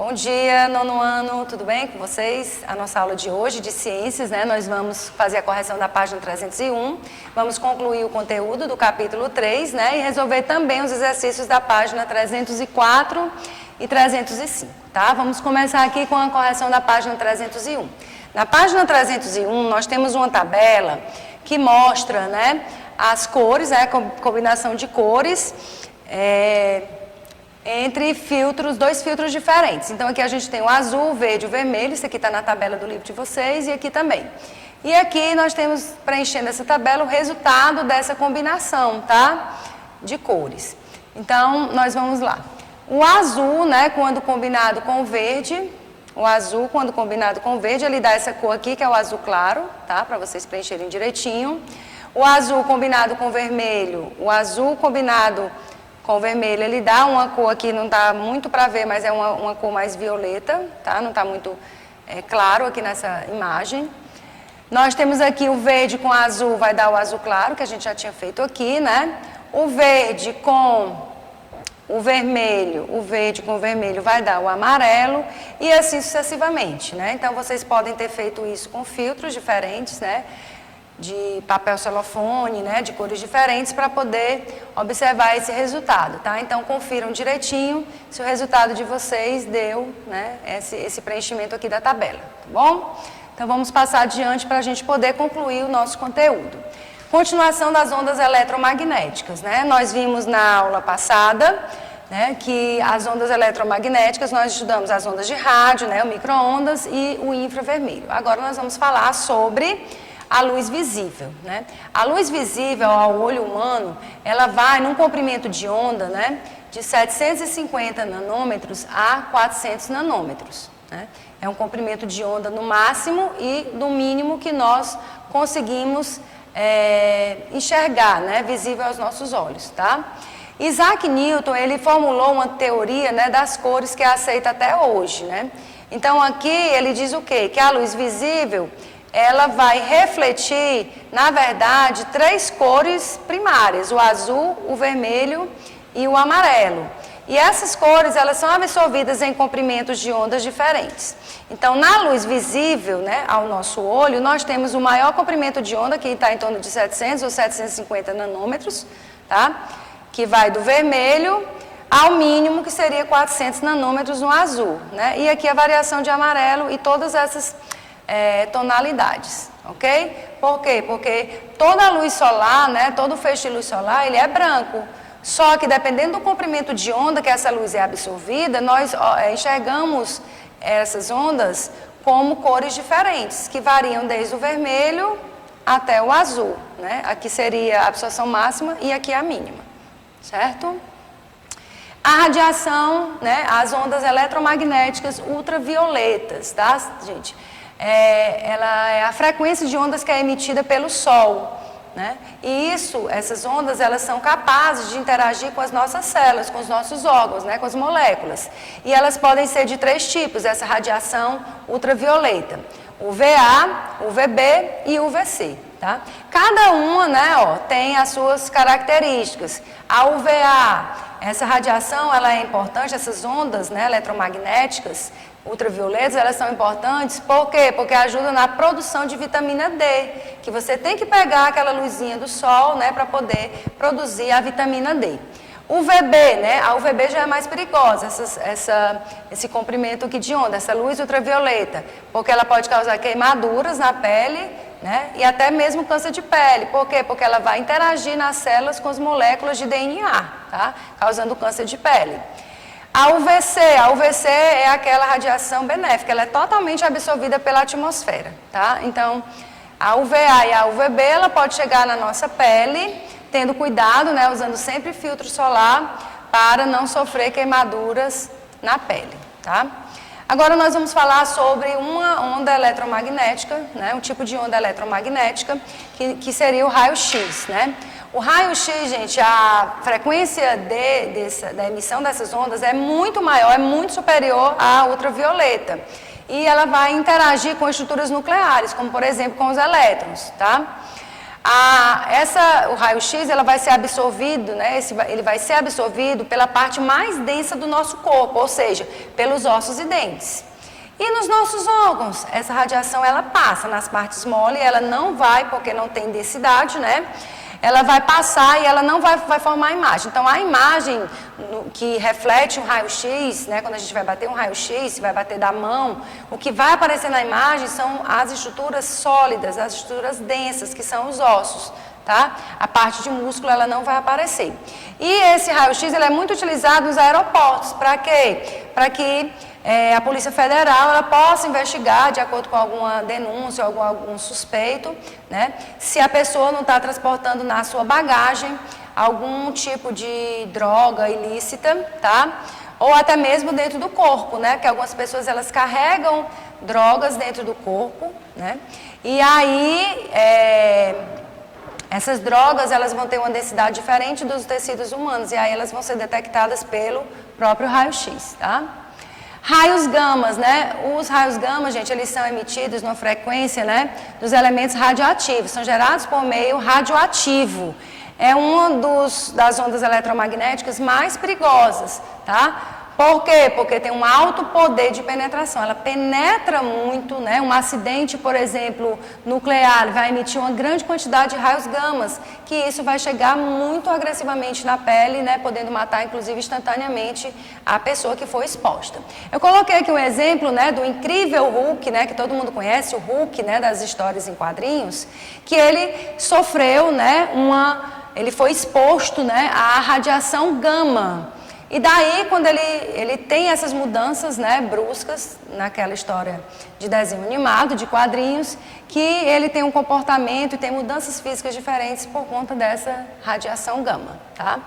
Bom dia, nono ano, tudo bem com vocês? A nossa aula de hoje, de ciências, né? Nós vamos fazer a correção da página 301, vamos concluir o conteúdo do capítulo 3, né? E resolver também os exercícios da página 304 e 305, tá? Vamos começar aqui com a correção da página 301. Na página 301, nós temos uma tabela que mostra, né, as cores, né, a combinação de cores, entre filtros, dois filtros diferentes. Então aqui a gente tem o azul, o verde e o vermelho, isso aqui está na tabela do livro de vocês e aqui também. E aqui nós temos, preenchendo essa tabela, o resultado dessa combinação, tá? De cores. Então, nós vamos lá. O azul, né, quando combinado com o verde, o azul, quando combinado com o verde, ele dá essa cor aqui, que é o azul claro, tá? Para vocês preencherem direitinho. O azul combinado com o vermelho, o azul combinado com o vermelho, ele dá uma cor aqui, não está muito para ver, mas é uma cor mais violeta, tá? Não está muito claro aqui nessa imagem. Nós temos aqui o verde com azul, vai dar o azul claro, que a gente já tinha feito aqui, né? O verde com o vermelho, o verde com o vermelho vai dar o amarelo e assim sucessivamente, né? Então, vocês podem ter feito isso com filtros diferentes, né? De papel celofane, né, de cores diferentes, para poder observar esse resultado, tá? Então, confiram direitinho se o resultado de vocês deu, né, esse preenchimento aqui da tabela, tá bom? Então, vamos passar adiante para a gente poder concluir o nosso conteúdo. Continuação das ondas eletromagnéticas, né? Nós vimos na aula passada, né, que as ondas eletromagnéticas, nós estudamos as ondas de rádio, né, o micro-ondas e o infravermelho. Agora, nós vamos falar sobre a luz visível, né? A luz visível ao olho humano, ela vai num comprimento de onda, né, de 750 nanômetros a 400 nanômetros, né? É um comprimento de onda no máximo e no mínimo que nós conseguimos enxergar, né, visível aos nossos olhos, tá? Isaac Newton, ele formulou uma teoria, né, das cores que é aceita até hoje, né? Então aqui ele diz o quê? Que a luz visível ela vai refletir, na verdade, três cores primárias, o azul, o vermelho e o amarelo. E essas cores, elas são absorvidas em comprimentos de ondas diferentes. Então, na luz visível, né, ao nosso olho, nós temos o maior comprimento de onda, que está em torno de 700 ou 750 nanômetros, tá? Que vai do vermelho ao mínimo, que seria 400 nanômetros no azul, né? E aqui a variação de amarelo e todas essas tonalidades, ok? Por quê? Porque toda a luz solar, né, todo o feixe de luz solar, ele é branco. Só que dependendo do comprimento de onda que essa luz é absorvida, nós enxergamos essas ondas como cores diferentes, que variam desde o vermelho até o azul, né? Aqui seria a absorção máxima e aqui a mínima, certo? A radiação, né, as ondas eletromagnéticas ultravioletas, tá, gente? Ela é a frequência de ondas que é emitida pelo Sol, né? E essas ondas, elas são capazes de interagir com as nossas células, com os nossos órgãos, né? Com as moléculas. E elas podem ser de três tipos, essa radiação ultravioleta: UVA, UVB e UVC, tá? Cada uma, né, tem as suas características. A UVA, essa radiação, ela é importante, essas ondas, né, eletromagnéticas ultravioletas, elas são importantes, por quê? Porque ajudam na produção de vitamina D, que você tem que pegar aquela luzinha do sol, né, para poder produzir a vitamina D. UVB, né, a UVB já é mais perigosa, esse comprimento aqui de onda, essa luz ultravioleta, porque ela pode causar queimaduras na pele, né, e até mesmo câncer de pele. Por quê? Porque ela vai interagir nas células com as moléculas de DNA, tá, causando câncer de pele. A UVC é aquela radiação benéfica, ela é totalmente absorvida pela atmosfera, tá? Então, a UVA e a UVB, ela pode chegar na nossa pele, tendo cuidado, né, usando sempre filtro solar para não sofrer queimaduras na pele, tá? Agora nós vamos falar sobre uma onda eletromagnética, né, um tipo de onda eletromagnética, que seria o raio-x, né? O raio-x, gente, a frequência da emissão dessas ondas é muito maior, é muito superior à ultravioleta. E ela vai interagir com estruturas nucleares, como por exemplo com os elétrons, tá? o raio-x ela vai ser absorvido, né? Ele vai ser absorvido pela parte mais densa do nosso corpo, ou seja, pelos ossos e dentes. E nos nossos órgãos, essa radiação ela passa nas partes mole, ela não vai, porque não tem densidade, né? Ela vai passar e ela não vai formar imagem. Então, a imagem que reflete um raio-x, né, quando a gente vai bater um raio-x, vai bater da mão, o que vai aparecer na imagem são as estruturas sólidas, as estruturas densas, que são os ossos, tá? A parte de músculo, ela não vai aparecer. E esse raio-x, ele é muito utilizado nos aeroportos. Para quê? Para que a Polícia Federal ela possa investigar, de acordo com alguma denúncia ou algum suspeito, né, se a pessoa não está transportando na sua bagagem algum tipo de droga ilícita, tá? Ou até mesmo dentro do corpo, né? Que algumas pessoas elas carregam drogas dentro do corpo, né? E aí essas drogas elas vão ter uma densidade diferente dos tecidos humanos e aí elas vão ser detectadas pelo próprio raio-x, tá? Raios gamas, né? Os raios gama, gente, eles são emitidos numa frequência, né, dos elementos radioativos, são gerados por meio radioativo. É uma das ondas eletromagnéticas mais perigosas, tá? Por quê? Porque tem um alto poder de penetração, ela penetra muito, né? Um acidente, por exemplo, nuclear, vai emitir uma grande quantidade de raios gamas, que isso vai chegar muito agressivamente na pele, né? Podendo matar, inclusive, instantaneamente a pessoa que foi exposta. Eu coloquei aqui um exemplo, né, do incrível Hulk, né, que todo mundo conhece, o Hulk, né, das histórias em quadrinhos, que ele sofreu, né, ele foi exposto, né, à radiação gama. E daí, quando ele tem essas mudanças, né, bruscas, naquela história de desenho animado, de quadrinhos, que ele tem um comportamento e tem mudanças físicas diferentes por conta dessa radiação gama, tá?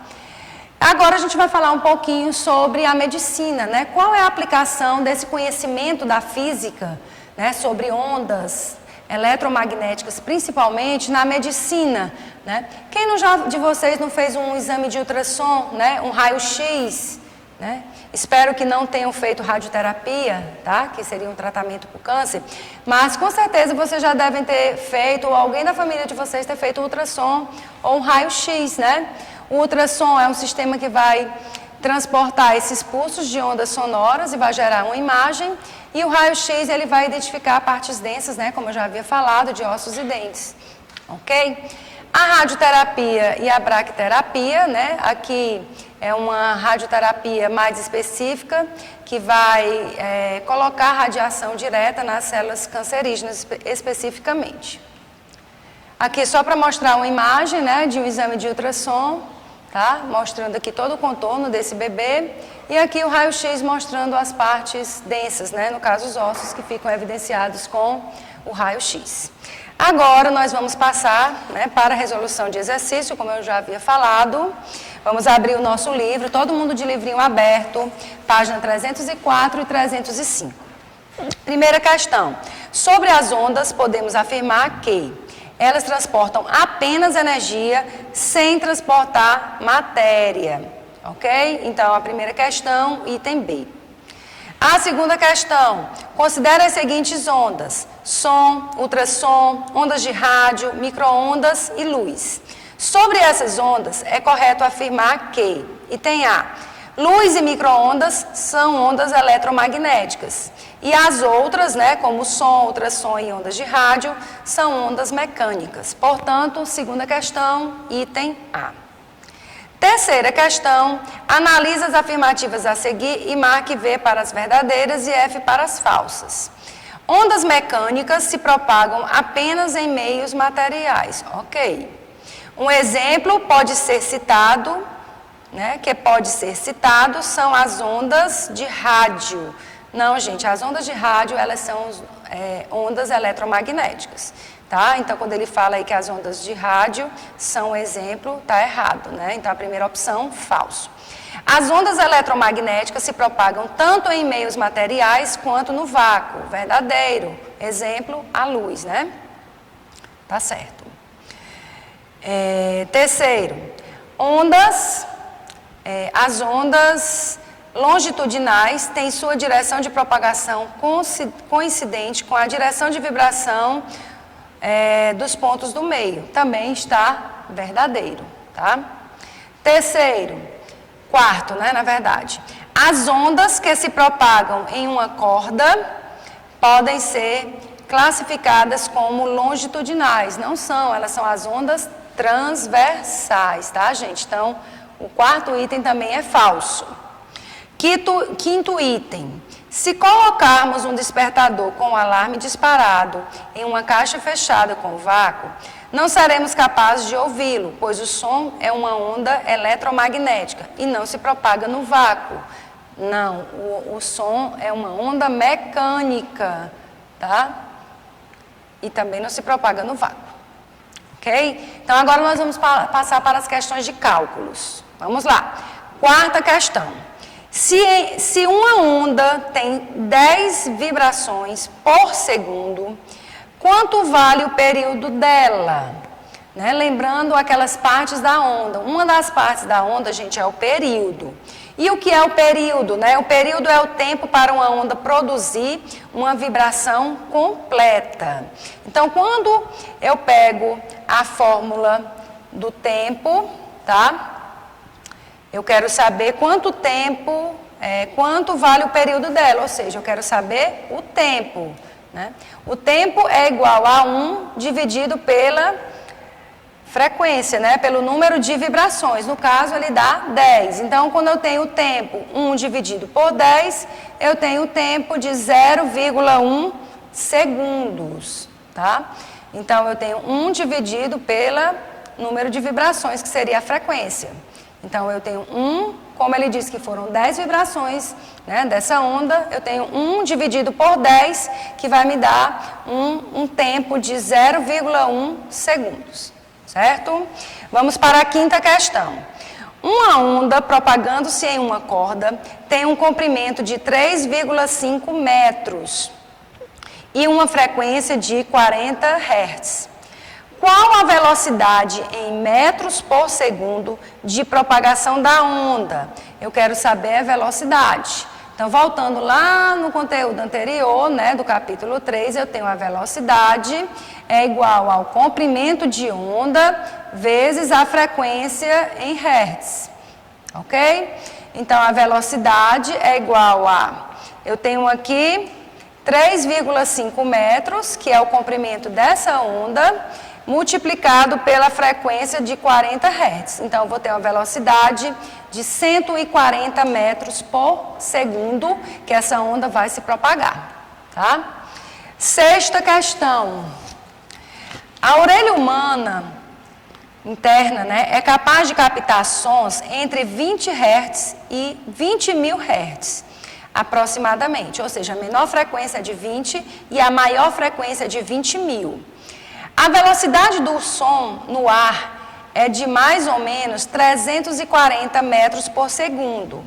Agora a gente vai falar um pouquinho sobre a medicina, né? Qual é a aplicação desse conhecimento da física, né, sobre ondas eletromagnéticas, principalmente na medicina, né? Quem de vocês não fez um exame de ultrassom, né? Um raio-x, né? Espero que não tenham feito radioterapia, tá? Que seria um tratamento para o câncer, mas com certeza vocês já devem ter feito, ou alguém da família de vocês ter feito um ultrassom ou um raio-x, né? O ultrassom é um sistema que vai transportar esses pulsos de ondas sonoras e vai gerar uma imagem, e o raio-x ele vai identificar partes densas, né, como eu já havia falado, de ossos e dentes, ok? A radioterapia e a braquiterapia, né, aqui é uma radioterapia mais específica, que vai colocar radiação direta nas células cancerígenas especificamente. Aqui só para mostrar uma imagem, né, de um exame de ultrassom, tá? Mostrando aqui todo o contorno desse bebê, e aqui o raio-x mostrando as partes densas, né? No caso os ossos que ficam evidenciados com o raio-x. Agora nós vamos passar, né, para a resolução de exercício, como eu já havia falado. Vamos abrir o nosso livro, todo mundo de livrinho aberto, página 304 e 305. Primeira questão. Sobre as ondas, podemos afirmar que elas transportam apenas energia sem transportar matéria, ok? Então, a primeira questão, item B. A segunda questão, considere as seguintes ondas: som, ultrassom, ondas de rádio, micro-ondas e luz. Sobre essas ondas, é correto afirmar que, item A, luz e micro-ondas são ondas eletromagnéticas. E as outras, né, como som, ultrassom e ondas de rádio, são ondas mecânicas. Portanto, segunda questão, item A. Terceira questão, analise as afirmativas a seguir e marque V para as verdadeiras e F para as falsas. Ondas mecânicas se propagam apenas em meios materiais. Ok. Um exemplo pode ser citado, né, que pode ser citado, são as ondas de rádio. Não, gente, as ondas de rádio, elas são ondas eletromagnéticas, tá? Então, quando ele fala aí que as ondas de rádio são exemplo, tá errado, né? Então, a primeira opção, falso. As ondas eletromagnéticas se propagam tanto em meios materiais quanto no vácuo, verdadeiro. Exemplo, a luz, né? Tá certo. Terceiro, as ondas longitudinais têm sua direção de propagação coincidente com a direção de vibração dos pontos do meio. Também está verdadeiro, tá? Terceiro, quarto, né, na verdade. As ondas que se propagam em uma corda podem ser classificadas como longitudinais. Não são, elas são as ondas transversais, tá, gente? Então, o quarto item também é falso. Quinto item. Se colocarmos um despertador com o alarme disparado em uma caixa fechada com vácuo, não seremos capazes de ouvi-lo, pois o som é uma onda eletromagnética e não se propaga no vácuo. Não, o som é uma onda mecânica, tá? E também não se propaga no vácuo. Ok? Então, agora nós vamos passar para as questões de cálculos. Vamos lá. Quarta questão. Se uma onda tem 10 vibrações por segundo, quanto vale o período dela? Né? Lembrando aquelas partes da onda. Uma das partes da onda, gente, é o período. E o que é o período? Né? O período é o tempo para uma onda produzir uma vibração completa. Então, quando eu pego a fórmula do tempo, tá? Eu quero saber quanto tempo, quanto vale o período dela, ou seja, eu quero saber o tempo. Né? O tempo é igual a 1 dividido pela frequência, né? Pelo número de vibrações. No caso, ele dá 10. Então, quando eu tenho o tempo 1 dividido por 10, eu tenho o tempo de 0,1 segundos. Tá? Então, eu tenho 1 dividido pelo número de vibrações, que seria a frequência. Então, eu tenho 1, como ele disse que foram 10 vibrações, né, dessa onda, eu tenho 1 dividido por 10, que vai me dar um tempo de 0,1 segundos, certo? Vamos para a quinta questão. Uma onda propagando-se em uma corda tem um comprimento de 3,5 metros e uma frequência de 40 Hz. Qual a velocidade em metros por segundo de propagação da onda? Eu quero saber a velocidade. Então, voltando lá no conteúdo anterior, né, do capítulo 3, eu tenho a velocidade é igual ao comprimento de onda vezes a frequência em Hertz. Ok? Então, a velocidade é igual a... Eu tenho aqui 3,5 metros, que é o comprimento dessa onda, multiplicado pela frequência de 40 Hz. Então, eu vou ter uma velocidade de 140 metros por segundo, que essa onda vai se propagar. Tá? Sexta questão. A orelha humana interna, né, é capaz de captar sons entre 20 Hz e 20.000 Hz, aproximadamente. Ou seja, a menor frequência é de 20 e a maior frequência é de 20.000. A velocidade do som no ar é de mais ou menos 340 metros por segundo.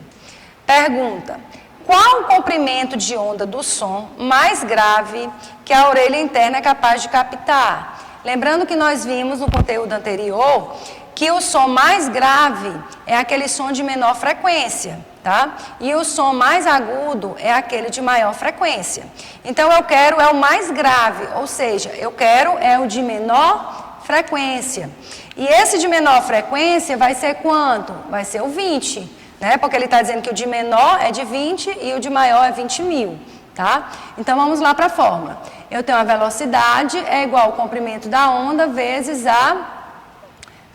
Pergunta: qual o comprimento de onda do som mais grave que a orelha interna é capaz de captar? Lembrando que nós vimos no conteúdo anterior que o som mais grave é aquele som de menor frequência, tá? E o som mais agudo é aquele de maior frequência. Então, eu quero é o mais grave, ou seja, eu quero é o de menor frequência. E esse de menor frequência vai ser quanto? Vai ser o 20, né? Porque ele está dizendo que o de menor é de 20 e o de maior é 20.000, tá? Então, vamos lá para a fórmula. Eu tenho a velocidade é igual ao comprimento da onda vezes a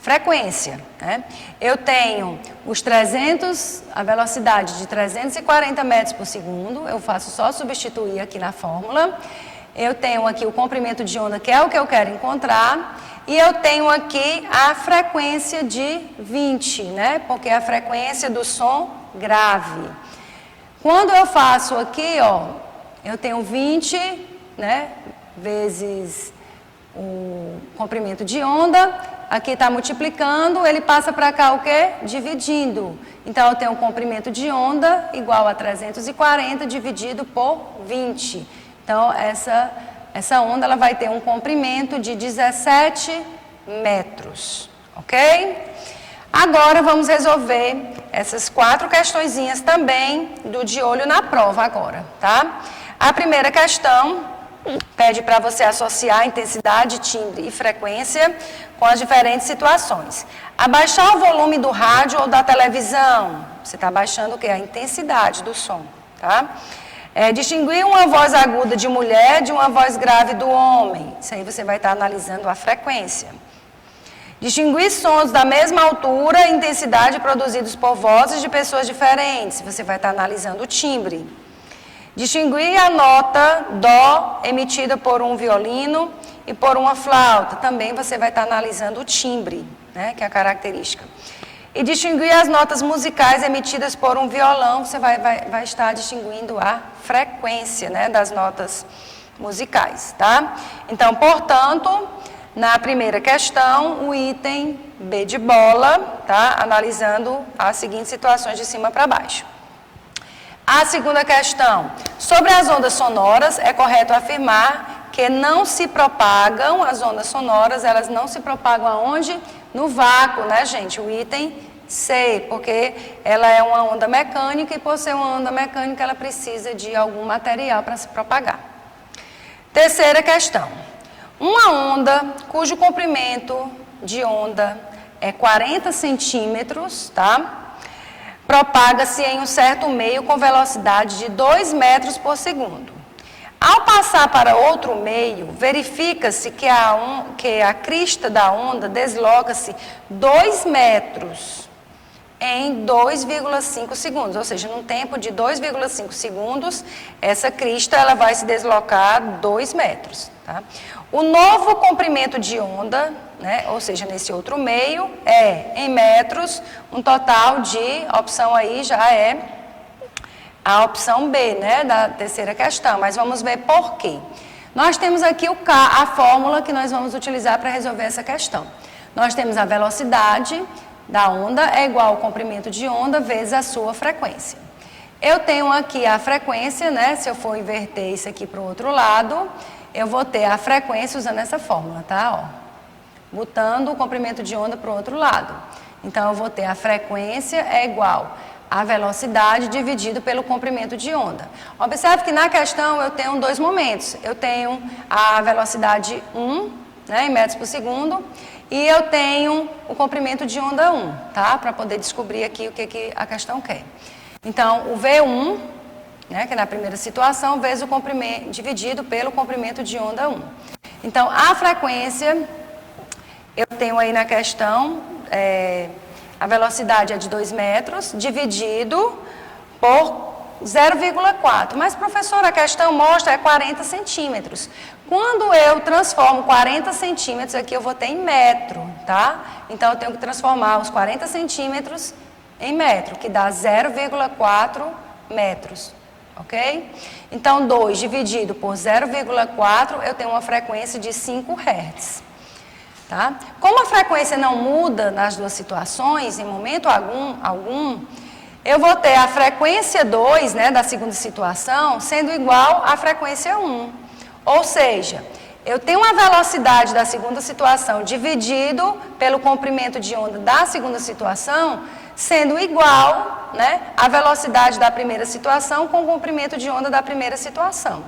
frequência, né? Eu tenho a velocidade de 340 metros por segundo, eu faço só substituir aqui na fórmula. Eu tenho aqui o comprimento de onda, que é o que eu quero encontrar, e eu tenho aqui a frequência de 20, né? Porque é a frequência do som grave. Quando eu faço aqui, ó, eu tenho 20, né, vezes o comprimento de onda, aqui está multiplicando, ele passa para cá o quê? Dividindo. Então, eu tenho um comprimento de onda igual a 340 dividido por 20. Então, essa onda ela vai ter um comprimento de 17 metros, ok? Agora, vamos resolver essas 4 questõezinhas também do de olho na prova agora, tá? A primeira questão pede para você associar intensidade, timbre e frequência com as diferentes situações. Abaixar o volume do rádio ou da televisão. Você está abaixando o quê? A intensidade do som, tá? Distinguir uma voz aguda de mulher de uma voz grave do homem. Isso aí você vai estar analisando a frequência. Distinguir sons da mesma altura e intensidade produzidos por vozes de pessoas diferentes. Você vai estar analisando o timbre. Distinguir a nota Dó emitida por um violino e por uma flauta. Também você vai estar analisando o timbre, né, que é a característica. E distinguir as notas musicais emitidas por um violão. Você vai estar distinguindo a frequência, né, das notas musicais, tá? Então, portanto, na primeira questão, o item B de bola, tá? Analisando as seguintes situações de cima para baixo. A segunda questão, sobre as ondas sonoras, é correto afirmar que não se propagam, as ondas sonoras, elas não se propagam aonde? No vácuo, né, gente? O item C, porque ela é uma onda mecânica e por ser uma onda mecânica, ela precisa de algum material para se propagar. Terceira questão. Uma onda cujo comprimento de onda é 40 centímetros, tá? Propaga-se em um certo meio com velocidade de 2 metros por segundo. Ao passar para outro meio, verifica-se que a crista da onda desloca-se 2 metros em 2,5 segundos, ou seja, num tempo de 2,5 segundos, essa crista ela vai se deslocar 2 metros. Tá? O novo comprimento de onda, né, ou seja, nesse outro meio, é em metros, um total de, a opção aí já é a opção B, né, da terceira questão, mas vamos ver por quê. Nós temos aqui o K, a fórmula que nós vamos utilizar para resolver essa questão. Nós temos a velocidade da onda é igual ao comprimento de onda vezes a sua frequência. Eu tenho aqui a frequência, né, se eu for inverter isso aqui para o outro lado, eu vou ter a frequência usando essa fórmula, tá? Ó, botando o comprimento de onda para o outro lado. Então, eu vou ter a frequência é igual a velocidade dividido pelo comprimento de onda. Observe que na questão eu tenho dois momentos. Eu tenho a velocidade 1, né, em metros por segundo, e eu tenho o comprimento de onda 1, tá? Para poder descobrir aqui o que a questão quer. Então, o V1, né, que é na primeira situação, vezes o comprimento, dividido pelo comprimento de onda 1. Então, a frequência, eu tenho aí na questão, a velocidade é de 2 metros, dividido por 0,4. Mas, professora, a questão mostra 40 centímetros. Quando eu transformo 40 centímetros, aqui eu vou ter em metro, tá? Então, eu tenho que transformar os 40 centímetros em metro, que dá 0,4 metros, ok? Então, 2 dividido por 0,4, eu tenho uma frequência de 5 Hz. Tá? Como a frequência não muda nas duas situações, em momento algum, eu vou ter a frequência 2, né, da segunda situação, sendo igual à frequência 1. Ou seja, eu tenho uma velocidade da segunda situação dividido pelo comprimento de onda da segunda situação, sendo igual, né, à velocidade da primeira situação com o comprimento de onda da primeira situação.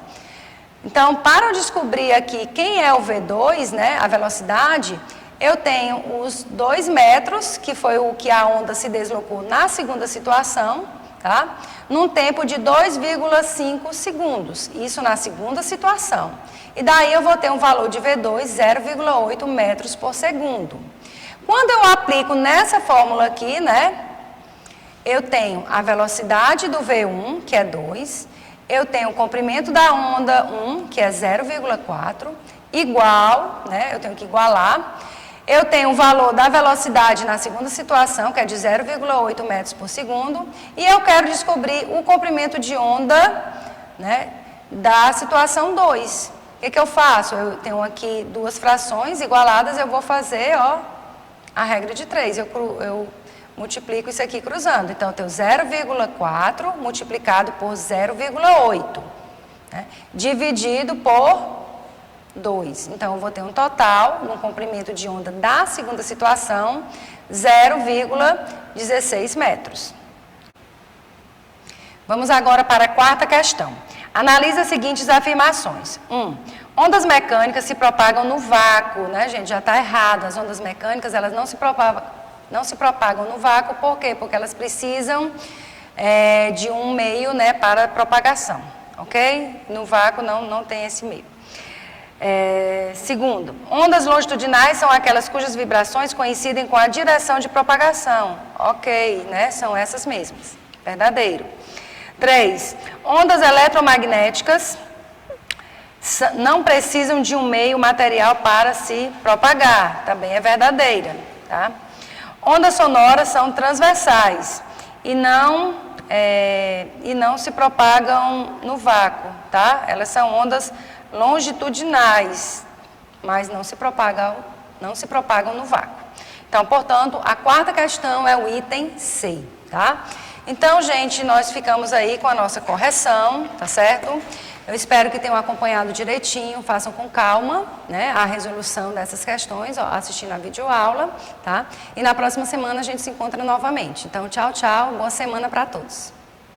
Então, para eu descobrir aqui quem é o V2, né, a velocidade, eu tenho os 2 metros, que foi o que a onda se deslocou na segunda situação, tá? Num tempo de 2,5 segundos, isso na segunda situação. E daí eu vou ter um valor de V2, 0,8 metros por segundo. Quando eu aplico nessa fórmula aqui, né, eu tenho a velocidade do V1, que é 2, eu tenho o comprimento da onda 1, que é 0,4, igual, né, eu tenho que igualar. Eu tenho o valor da velocidade na segunda situação, que é de 0,8 metros por segundo, e eu quero descobrir o comprimento de onda, né, da situação 2. O que eu faço? Eu tenho aqui duas frações igualadas, eu vou fazer, ó, a regra de 3. Eu multiplico isso aqui cruzando. Então, eu tenho 0,4 multiplicado por 0,8, né, dividido por 2. Então, eu vou ter um total, no comprimento de onda da segunda situação, 0,16 metros. Vamos agora para a quarta questão. Analise as seguintes afirmações. 1. Ondas mecânicas se propagam no vácuo, né, gente? Já está errado. As ondas mecânicas, elas não se propagam no vácuo. Por quê? Porque elas precisam de um meio, né, para propagação, ok? No vácuo não tem esse meio. Segundo, ondas longitudinais são aquelas cujas vibrações coincidem com a direção de propagação. Ok, né? São essas mesmas. Verdadeiro. 3. Ondas eletromagnéticas não precisam de um meio material para se propagar. Também é verdadeira. Tá? Ondas sonoras são transversais e não se propagam no vácuo. Tá? Elas são ondas longitudinais, mas não se propagam no vácuo. Então, portanto, a quarta questão é o item C, tá? Então, gente, nós ficamos aí com a nossa correção, tá certo? Eu espero que tenham acompanhado direitinho, façam com calma, né, a resolução dessas questões, ó, assistindo a videoaula, tá? E na próxima semana a gente se encontra novamente. Então, tchau, tchau, boa semana para todos.